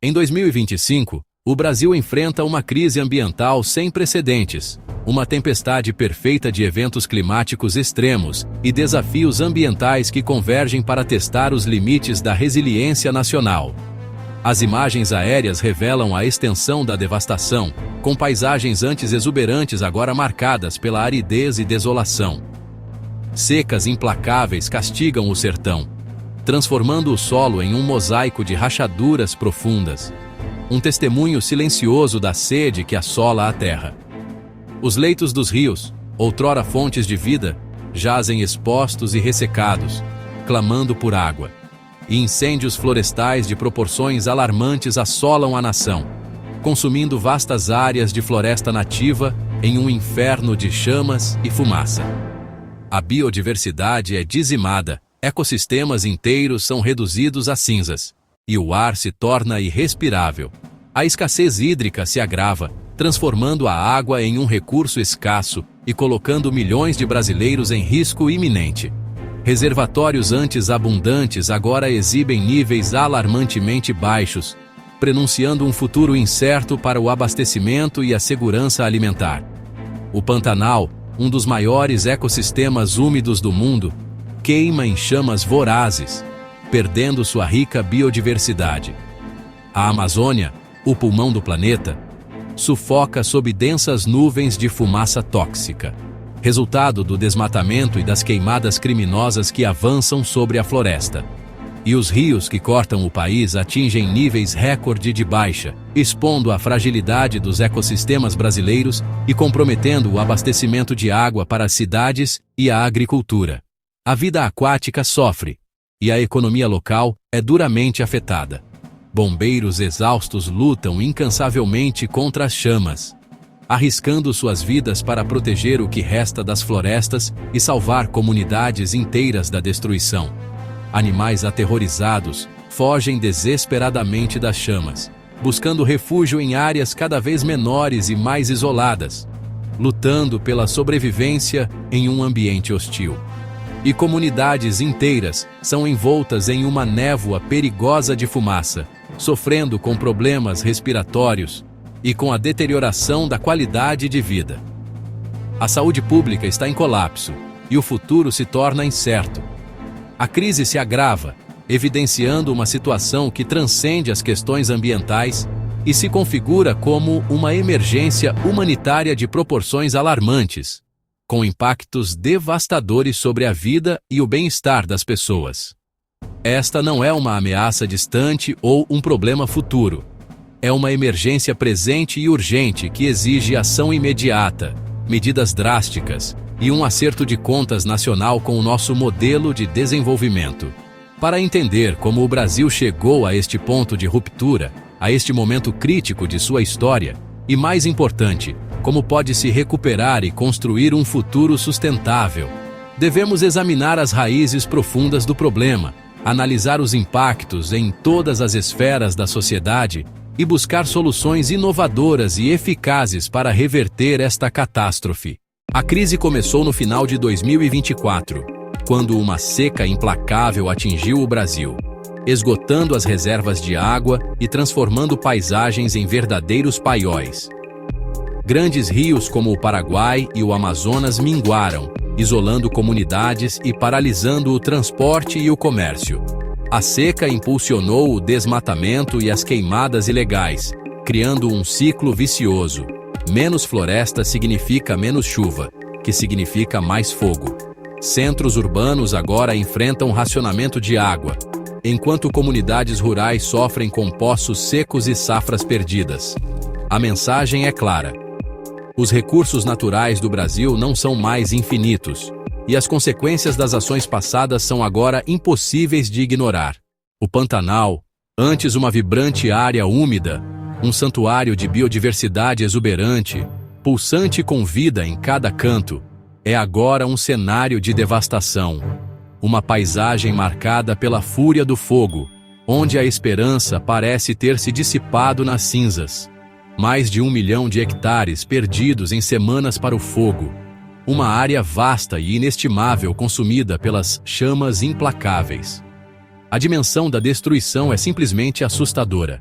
Em 2025, o Brasil enfrenta uma crise ambiental sem precedentes, uma tempestade perfeita de eventos climáticos extremos e desafios ambientais que convergem para testar os limites da resiliência nacional. As imagens aéreas revelam a extensão da devastação, com paisagens antes exuberantes agora marcadas pela aridez e desolação. Secas implacáveis castigam o sertão, transformando o solo em um mosaico de rachaduras profundas, um testemunho silencioso da sede que assola a terra. Os leitos dos rios, outrora fontes de vida, jazem expostos e ressecados, clamando por água. E incêndios florestais de proporções alarmantes assolam a nação, consumindo vastas áreas de floresta nativa em um inferno de chamas e fumaça. A biodiversidade é dizimada, ecossistemas inteiros são reduzidos a cinzas, e o ar se torna irrespirável. A escassez hídrica se agrava, transformando a água em um recurso escasso e colocando milhões de brasileiros em risco iminente. Reservatórios antes abundantes agora exibem níveis alarmantemente baixos, prenunciando um futuro incerto para o abastecimento e a segurança alimentar. O Pantanal, um dos maiores ecossistemas úmidos do mundo, queima em chamas vorazes, perdendo sua rica biodiversidade. A Amazônia, o pulmão do planeta, sufoca sob densas nuvens de fumaça tóxica, resultado do desmatamento e das queimadas criminosas que avançam sobre a floresta. E os rios que cortam o país atingem níveis recorde de baixa, expondo a fragilidade dos ecossistemas brasileiros e comprometendo o abastecimento de água para as cidades e a agricultura. A vida aquática sofre, e a economia local é duramente afetada. Bombeiros exaustos lutam incansavelmente contra as chamas, arriscando suas vidas para proteger o que resta das florestas e salvar comunidades inteiras da destruição. Animais aterrorizados fogem desesperadamente das chamas, buscando refúgio em áreas cada vez menores e mais isoladas, lutando pela sobrevivência em um ambiente hostil. E comunidades inteiras são envoltas em uma névoa perigosa de fumaça, sofrendo com problemas respiratórios e com a deterioração da qualidade de vida. A saúde pública está em colapso e o futuro se torna incerto. A crise se agrava, evidenciando uma situação que transcende as questões ambientais e se configura como uma emergência humanitária de proporções alarmantes, com impactos devastadores sobre a vida e o bem-estar das pessoas. Esta não é uma ameaça distante ou um problema futuro. É uma emergência presente e urgente que exige ação imediata, medidas drásticas e um acerto de contas nacional com o nosso modelo de desenvolvimento. Para entender como o Brasil chegou a este ponto de ruptura, a este momento crítico de sua história, e mais importante, como pode se recuperar e construir um futuro sustentável, devemos examinar as raízes profundas do problema, analisar os impactos em todas as esferas da sociedade e buscar soluções inovadoras e eficazes para reverter esta catástrofe. A crise começou no final de 2024, quando uma seca implacável atingiu o Brasil, esgotando as reservas de água e transformando paisagens em verdadeiros paióis. Grandes rios como o Paraguai e o Amazonas minguaram, isolando comunidades e paralisando o transporte e o comércio. A seca impulsionou o desmatamento e as queimadas ilegais, criando um ciclo vicioso. Menos floresta significa menos chuva, que significa mais fogo. Centros urbanos agora enfrentam racionamento de água, enquanto comunidades rurais sofrem com poços secos e safras perdidas. A mensagem é clara. Os recursos naturais do Brasil não são mais infinitos, e as consequências das ações passadas são agora impossíveis de ignorar. O Pantanal, antes uma vibrante área úmida, um santuário de biodiversidade exuberante, pulsante com vida em cada canto, é agora um cenário de devastação. Uma paisagem marcada pela fúria do fogo, onde a esperança parece ter se dissipado nas cinzas. Mais de 1 milhão de hectares perdidos em semanas para o fogo. Uma área vasta e inestimável consumida pelas chamas implacáveis. A dimensão da destruição é simplesmente assustadora.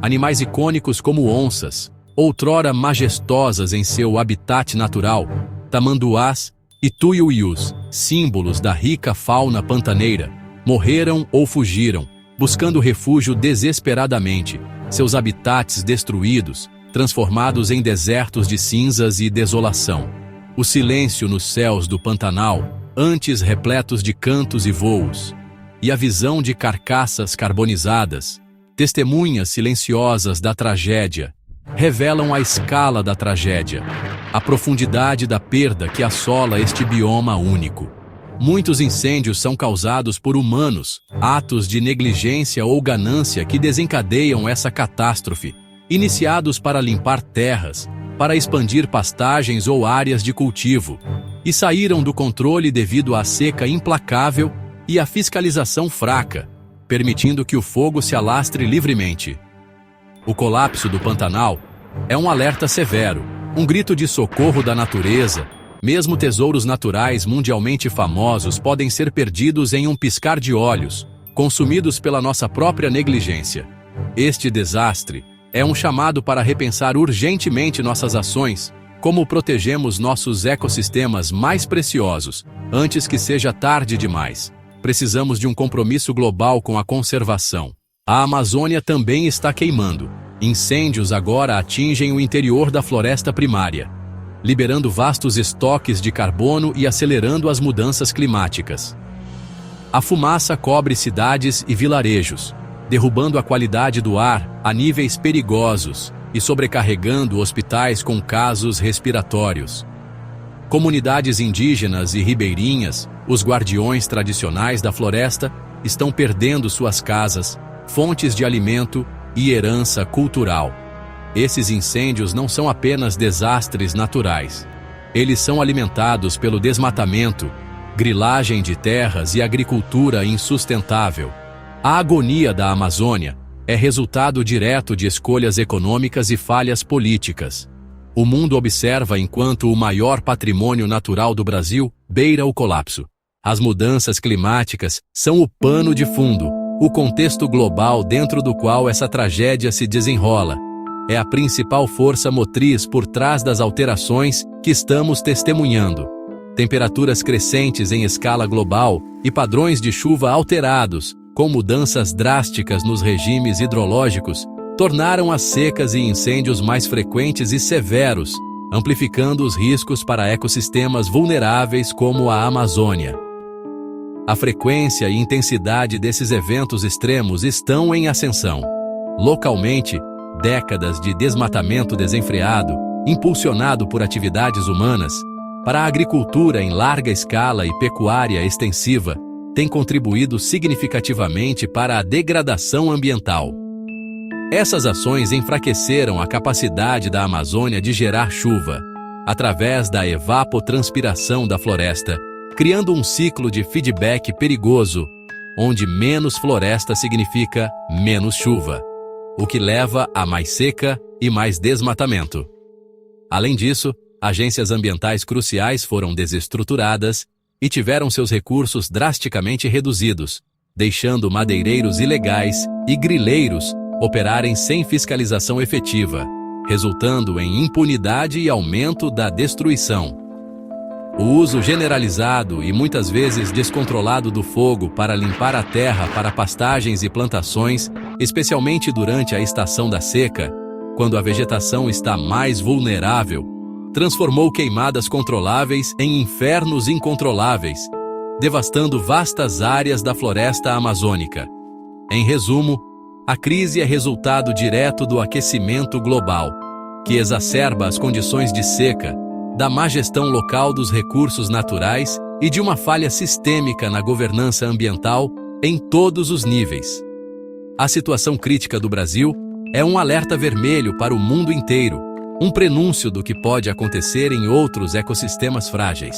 Animais icônicos como onças, outrora majestosas em seu habitat natural, tamanduás e tuiuius, símbolos da rica fauna pantaneira, morreram ou fugiram, buscando refúgio desesperadamente, seus habitats destruídos, transformados em desertos de cinzas e desolação. O silêncio nos céus do Pantanal, antes repletos de cantos e voos, e a visão de carcaças carbonizadas, testemunhas silenciosas da tragédia, revelam a escala da tragédia, a profundidade da perda que assola este bioma único. Muitos incêndios são causados por humanos, atos de negligência ou ganância que desencadeiam essa catástrofe, iniciados para limpar terras, para expandir pastagens ou áreas de cultivo, e saíram do controle devido à seca implacável e à fiscalização fraca, permitindo que o fogo se alastre livremente. O colapso do Pantanal é um alerta severo, um grito de socorro da natureza. Mesmo tesouros naturais mundialmente famosos podem ser perdidos em um piscar de olhos, consumidos pela nossa própria negligência. Este desastre é um chamado para repensar urgentemente nossas ações, como protegemos nossos ecossistemas mais preciosos, antes que seja tarde demais. Precisamos de um compromisso global com a conservação. A Amazônia também está queimando. Incêndios agora atingem o interior da floresta primária, liberando vastos estoques de carbono e acelerando as mudanças climáticas. A fumaça cobre cidades e vilarejos, derrubando a qualidade do ar a níveis perigosos e sobrecarregando hospitais com casos respiratórios. Comunidades indígenas e ribeirinhas, os guardiões tradicionais da floresta, estão perdendo suas casas, fontes de alimento e herança cultural. Esses incêndios não são apenas desastres naturais. Eles são alimentados pelo desmatamento, grilagem de terras e agricultura insustentável. A agonia da Amazônia é resultado direto de escolhas econômicas e falhas políticas. O mundo observa enquanto o maior patrimônio natural do Brasil beira o colapso. As mudanças climáticas são o pano de fundo, o contexto global dentro do qual essa tragédia se desenrola. É a principal força motriz por trás das alterações que estamos testemunhando. Temperaturas crescentes em escala global e padrões de chuva alterados, com mudanças drásticas nos regimes hidrológicos, tornaram as secas e incêndios mais frequentes e severos, amplificando os riscos para ecossistemas vulneráveis como a Amazônia. A frequência e intensidade desses eventos extremos estão em ascensão. Localmente, décadas de desmatamento desenfreado, impulsionado por atividades humanas, para a agricultura em larga escala e pecuária extensiva, têm contribuído significativamente para a degradação ambiental. Essas ações enfraqueceram a capacidade da Amazônia de gerar chuva, através da evapotranspiração da floresta, criando um ciclo de feedback perigoso, onde menos floresta significa menos chuva, o que leva a mais seca e mais desmatamento. Além disso, agências ambientais cruciais foram desestruturadas e tiveram seus recursos drasticamente reduzidos, deixando madeireiros ilegais e grileiros operarem sem fiscalização efetiva, resultando em impunidade e aumento da destruição. O uso generalizado e muitas vezes descontrolado do fogo para limpar a terra para pastagens e plantações, especialmente durante a estação da seca, quando a vegetação está mais vulnerável, transformou queimadas controláveis em infernos incontroláveis, devastando vastas áreas da floresta amazônica. Em resumo, a crise é resultado direto do aquecimento global, que exacerba as condições de seca, da má gestão local dos recursos naturais e de uma falha sistêmica na governança ambiental em todos os níveis. A situação crítica do Brasil é um alerta vermelho para o mundo inteiro, um prenúncio do que pode acontecer em outros ecossistemas frágeis.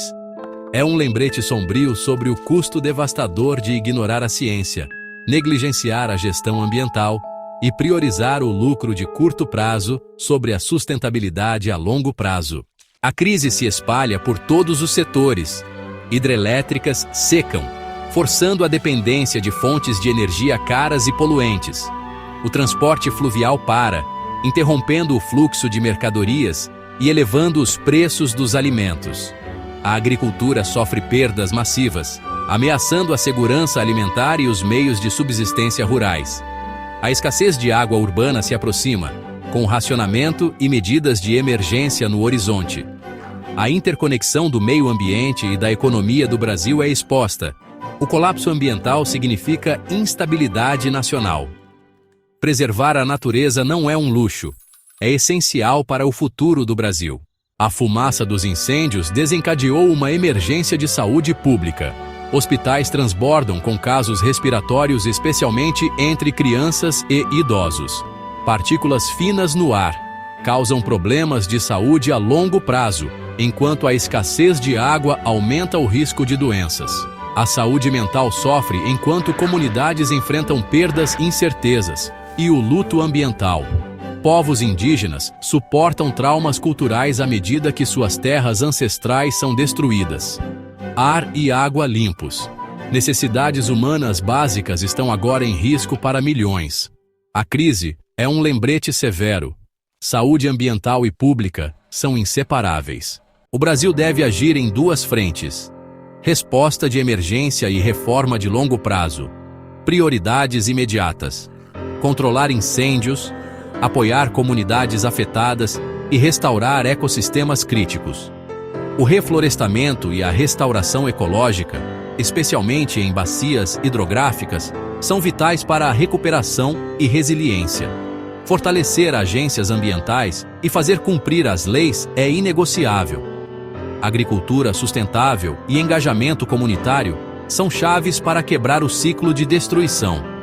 É um lembrete sombrio sobre o custo devastador de ignorar a ciência, negligenciar a gestão ambiental e priorizar o lucro de curto prazo sobre a sustentabilidade a longo prazo. A crise se espalha por todos os setores. Hidrelétricas secam, forçando a dependência de fontes de energia caras e poluentes. O transporte fluvial para, interrompendo o fluxo de mercadorias e elevando os preços dos alimentos. A agricultura sofre perdas massivas, ameaçando a segurança alimentar e os meios de subsistência rurais. A escassez de água urbana se aproxima, com racionamento e medidas de emergência no horizonte. A interconexão do meio ambiente e da economia do Brasil é exposta. O colapso ambiental significa instabilidade nacional. Preservar a natureza não é um luxo, é essencial para o futuro do Brasil. A fumaça dos incêndios desencadeou uma emergência de saúde pública. Hospitais transbordam com casos respiratórios, especialmente entre crianças e idosos. Partículas finas no ar causam problemas de saúde a longo prazo, enquanto a escassez de água aumenta o risco de doenças. A saúde mental sofre enquanto comunidades enfrentam perdas e incertezas, e o luto ambiental. Povos indígenas suportam traumas culturais à medida que suas terras ancestrais são destruídas. Ar e água limpos. Necessidades humanas básicas estão agora em risco para milhões. A crise é um lembrete severo. Saúde ambiental e pública são inseparáveis. O Brasil deve agir em duas frentes: resposta de emergência e reforma de longo prazo. Prioridades imediatas: controlar incêndios, apoiar comunidades afetadas e restaurar ecossistemas críticos. O reflorestamento e a restauração ecológica, especialmente em bacias hidrográficas, são vitais para a recuperação e resiliência. Fortalecer agências ambientais e fazer cumprir as leis é inegociável. Agricultura sustentável e engajamento comunitário são chaves para quebrar o ciclo de destruição.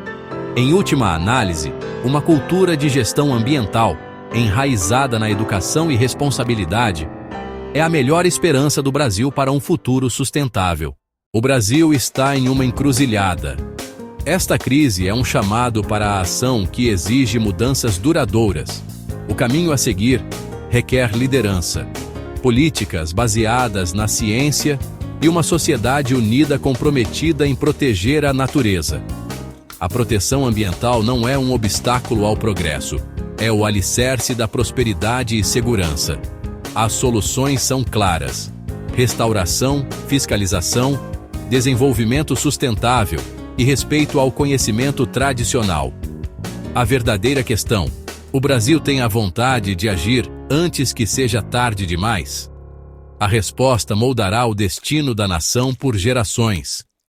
Em última análise, uma cultura de gestão ambiental, enraizada na educação e responsabilidade, é a melhor esperança do Brasil para um futuro sustentável. O Brasil está em uma encruzilhada. Esta crise é um chamado para a ação que exige mudanças duradouras. O caminho a seguir requer liderança, políticas baseadas na ciência e uma sociedade unida comprometida em proteger a natureza. A proteção ambiental não é um obstáculo ao progresso, é o alicerce da prosperidade e segurança. As soluções são claras: restauração, fiscalização, desenvolvimento sustentável e respeito ao conhecimento tradicional. A verdadeira questão: o Brasil tem a vontade de agir antes que seja tarde demais? A resposta moldará o destino da nação por gerações.